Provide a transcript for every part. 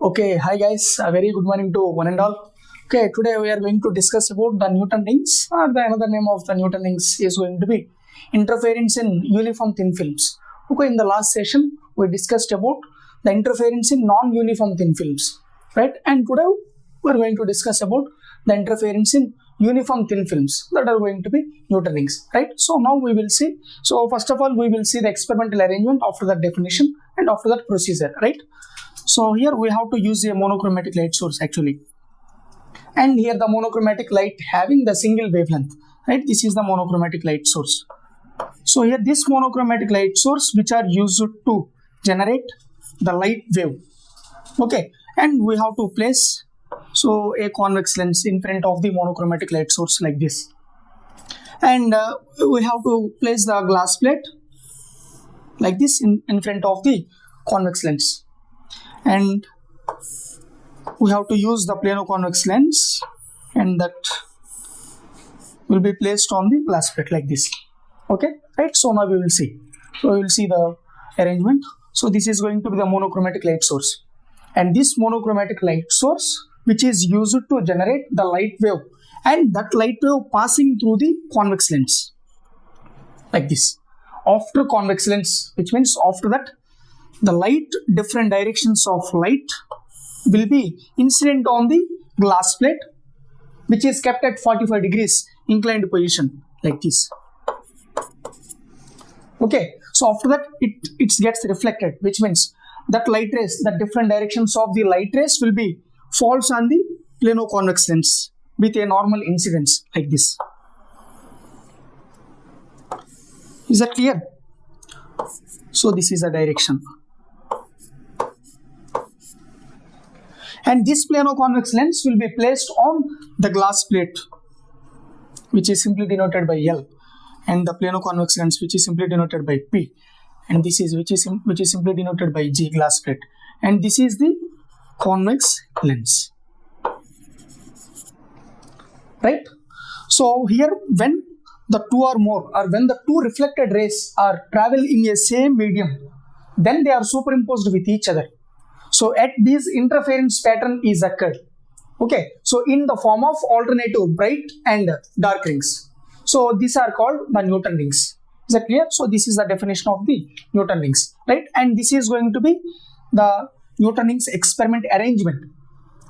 Okay, hi guys, a very good morning to one and all. Okay, today we are going to discuss about the Newton rings, or the another name of the Newton rings is going to be interference in uniform thin films. Okay, in the last session we discussed about the interference in non-uniform thin films, right? And today we are going to discuss about the interference in uniform thin films that are going to be Newton rings, right? So now we will see. So first of all, we will see the experimental arrangement after that definition and after that procedure, right? So here we have to use a monochromatic light source actually, and here the monochromatic light having the single wavelength, right? This is the monochromatic light source. So here this monochromatic light source which are used to generate the light wave, okay, and we have to place a convex lens in front of the monochromatic light source like this, and we have to place the glass plate like this in front of the convex lens. And we have to use the plano-convex lens, and that will be placed on the glass plate like this. Okay, right? So now we will see. So we will see the arrangement. So this is going to be the monochromatic light source, and this monochromatic light source which is used to generate the light wave, and that light wave passing through the convex lens like this. After convex lens, which means after that, the light, different directions of light will be incident on the glass plate which is kept at 45 degrees inclined position like this. Okay, so after that it gets reflected, which means that light rays, the different directions of the light rays will be falls on the plano-convex lens with a normal incidence like this. Is that clear? So this is a direction. And this plano-convex lens will be placed on the glass plate which is simply denoted by L, and the plano-convex lens which is simply denoted by P, and this is which is simply denoted by G, glass plate, and this is the convex lens, right? So here when the two or more, or when the two reflected rays are travel in a same medium, then they are superimposed with each other. So at this interference pattern is occurred, okay, so in the form of alternative bright and dark rings. So these are called the Newton rings. Is that clear? So this is the definition of the Newton rings, right? And this is going to be the Newton rings experiment arrangement.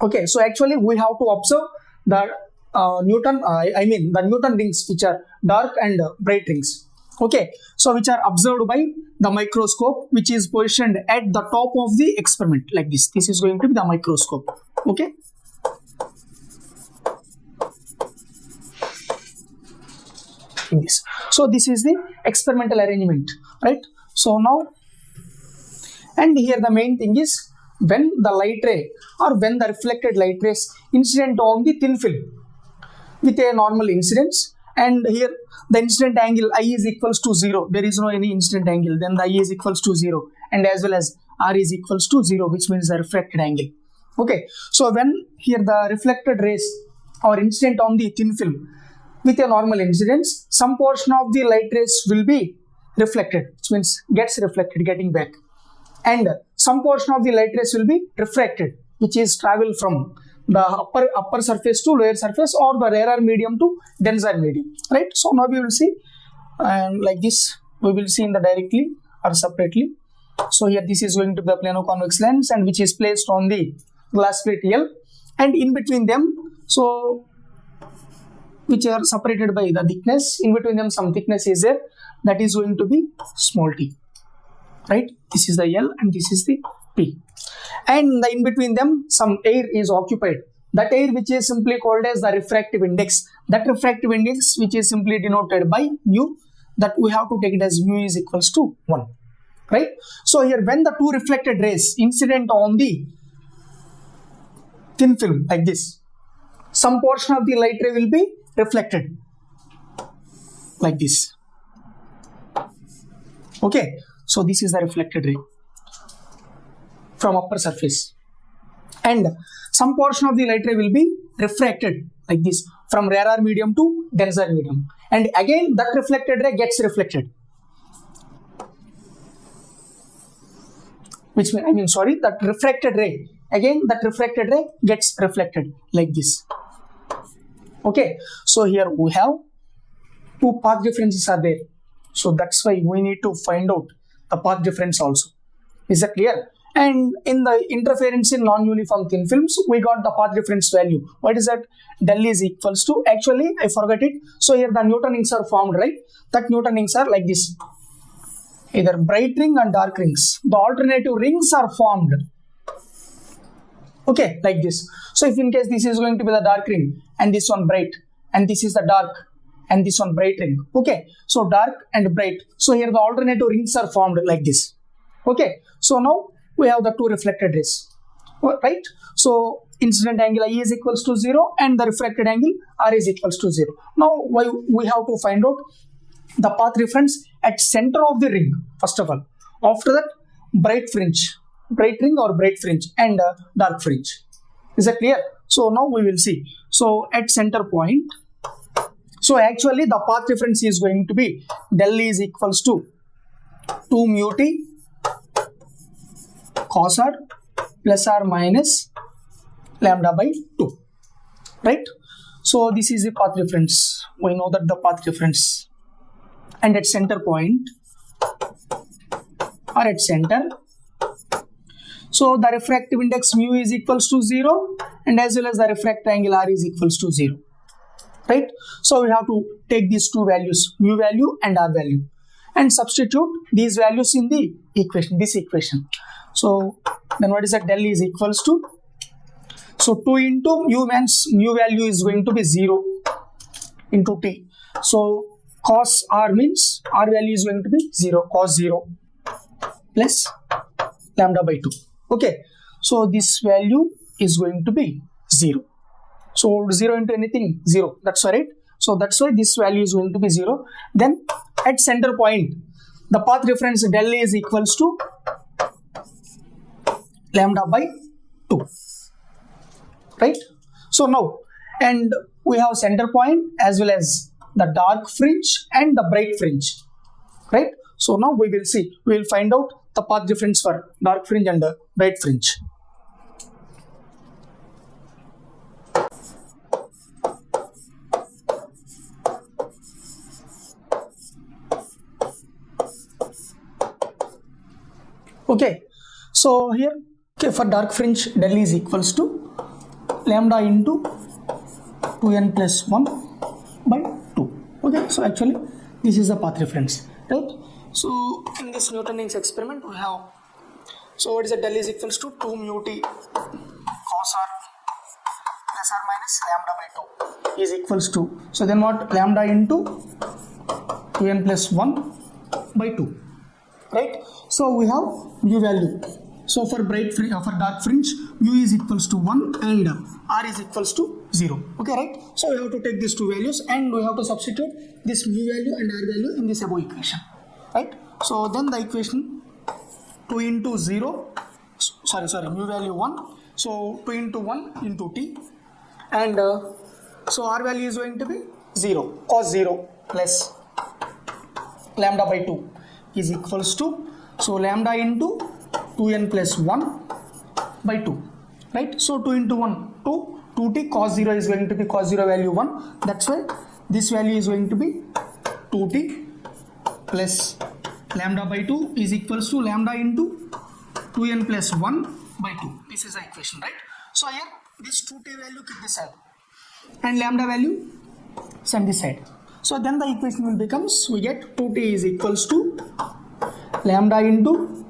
Okay, so actually we have to observe the the Newton rings which are dark and bright rings. Okay, so which are observed by the microscope which is positioned at the top of the experiment like this. This is going to be the microscope. Okay, this. So this is the experimental arrangement, right? So now, and here the main thing is when the light ray or when the reflected light rays incident on the thin film with a normal incidence, and here the incident angle I is equals to 0. There is no any incident angle, then the I is equals to 0, and as well as R is equals to 0, which means the refracted angle. Okay, so when here the reflected rays or incident on the thin film with a normal incidence, some portion of the light rays will be reflected, which means gets reflected, getting back, and some portion of the light rays will be refracted, which is travel from the upper surface to lower surface, or the rarer medium to denser medium, right? So now we will see, and like this we will see in the directly or separately. So here this is going to be the plano-convex lens, and which is placed on the glass plate L, and in between them, so which are separated by the thickness, in between them some thickness is there, that is going to be small t, right? This is the L and this is the P, and in between them some air is occupied, that air which is simply called as the refractive index, that refractive index which is simply denoted by mu, that we have to take it as mu is equals to 1, right? So here when the two reflected rays incident on the thin film like this, some portion of the light ray will be reflected like this. Okay, so this is the reflected ray from upper surface, and some portion of the light ray will be refracted like this from rarer medium to denser medium, and again that reflected ray gets reflected, which that refracted ray again that refracted ray gets reflected like this. Okay, so here we have two path differences are there. So that's why we need to find out the path difference also. Is that clear? And in the interference in non-uniform thin films, we got the path difference value. What is that? Del is equals to, actually I forgot it. So here the Newtonings are formed, right? That Newtonings are like this. Either bright ring and dark rings. The alternative rings are formed. Okay, like this. So if in case this is going to be the dark ring and this one bright and this is the dark and this one bright ring. Okay, so dark and bright. So here the alternative rings are formed like this. Okay, so now we have the two reflected rays, right? So incident angle I is equals to 0 and the refracted angle R is equals to 0. Now we have to find out the path difference at center of the ring first of all. After that, bright ring or bright fringe and dark fringe. Is that clear? So now we will see. So at center point, so actually the path difference is going to be del is equals to 2 mu t cos r plus or minus lambda by 2, right? So this is the path difference. We know that the path difference, and at center point or at center, so the refractive index mu is equals to 0 and as well as the refractive angle R is equals to 0, right? So we have to take these two values, mu value and R value, and substitute these values in the equation, this equation. So then what is that? Del is equals to, so 2 into mu means mu value is going to be 0 into t. So cos R means R value is going to be 0, cos 0 plus lambda by 2. Okay, so this value is going to be 0. So 0 into anything, 0. That's right. So that's why this value is going to be 0. Then at center point, the path difference del is equals to lambda by 2, right? So now, and we have center point as well as the dark fringe and the bright fringe, right? So now we will see, we will find out the path difference for dark fringe and bright fringe. Okay, so here, okay, for dark fringe del is equals to lambda into 2n plus 1 by 2. Okay, so actually this is the path difference, right? So in this Newton's experiment we have, so what is the del is equals to 2 mu t cos r plus or minus lambda by 2 is equals to, so then what, lambda into 2n plus 1 by 2, right? So we have mu value. So for bright fringe, for dark fringe, mu is equals to 1 and R is equals to 0. Okay, right? So we have to take these two values and we have to substitute this mu value and R value in this above equation, right? So then the equation 2 into 0, sorry, mu value 1. So 2 into 1 into t, and so R value is going to be 0, cos 0 plus lambda by 2 is equals to, so lambda into 2n plus 1 by 2, right? So 2 into 1, 2, 2t, cos 0 is going to be cos 0 value 1. That's why this value is going to be 2t plus lambda by 2 is equals to lambda into 2n plus 1 by 2. This is the equation, right? So here this 2t value keep this side and lambda value send this side. So then the equation will becomes, we get 2t is equals to lambda into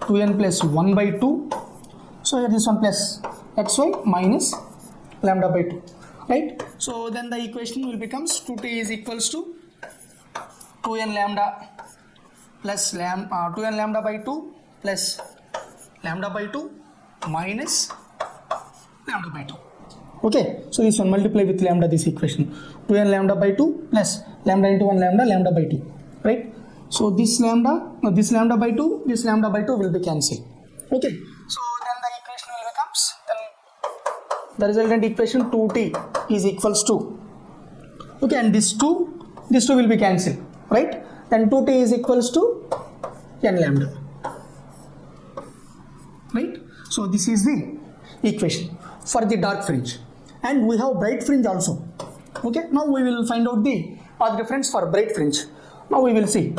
2n plus 1 by 2. So here this one plus, that's why minus lambda by 2, right? So then the equation will becomes 2t is equals to 2n lambda plus 2n lambda by 2 plus lambda by 2 minus lambda by 2. Okay, so this one multiply with lambda, this equation 2n lambda by 2 plus lambda into 1 lambda by 2, right? So this lambda, this lambda by 2, this lambda by 2 will be cancelled. Okay, so then the equation will becomes, then the resultant equation 2t is equals to, okay, and this 2 will be cancelled, right? Then 2t is equals to n lambda, right? So this is the equation for the dark fringe, and we have bright fringe also. Okay, now we will find out the path difference for bright fringe. Now we will see.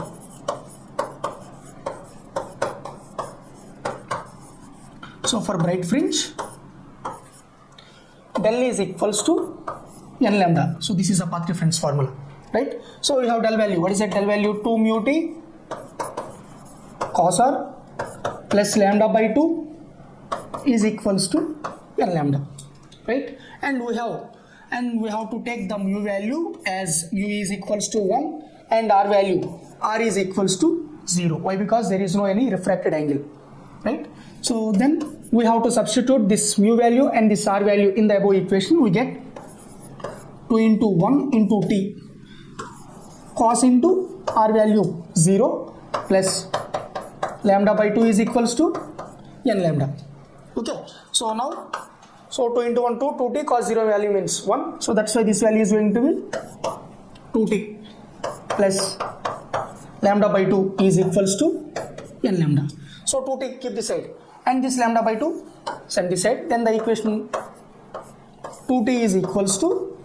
So for bright fringe, del is equals to n lambda. So this is a path difference formula, right? So we have del value. What is that del value? 2 mu t cos r plus lambda by 2 is equals to n lambda, right? And we have to take the mu value as mu is equals to 1 and r value r is equals to 0. Why? Because there is no any refracted angle, right? So then we have to substitute this mu value and this r value in the above equation. We get 2 into 1 into t cos into r value 0 plus lambda by 2 is equals to n lambda. Okay, so now 2 into 1 2t cos 0 value means 1, so that's why this value is going to be 2t plus lambda by 2 is equals to n lambda. So 2t keep this side and this lambda by 2 send this side, then the equation 2t is equals to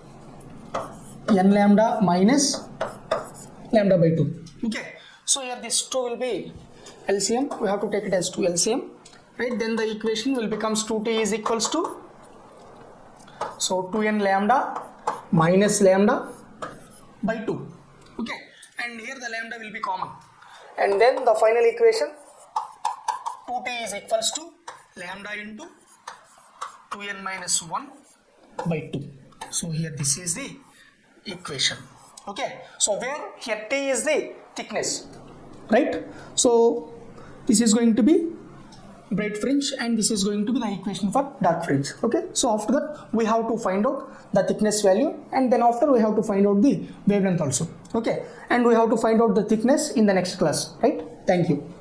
n lambda minus lambda by 2. Okay, so here this 2 will be LCM, we have to take it as 2 LCM, right? Then the equation will becomes 2t is equals to, so 2n lambda minus lambda by 2. Okay, and here the lambda will be common, and then the final equation 2t is equals to lambda into 2n minus 1 by 2. So here this is the equation. Okay, so where here t is the thickness, right? So this is going to be bright fringe and this is going to be the equation for dark fringe. Okay, so after that we have to find out the thickness value, and then after we have to find out the wavelength also. Okay, and we have to find out the thickness in the next class, right? Thank you.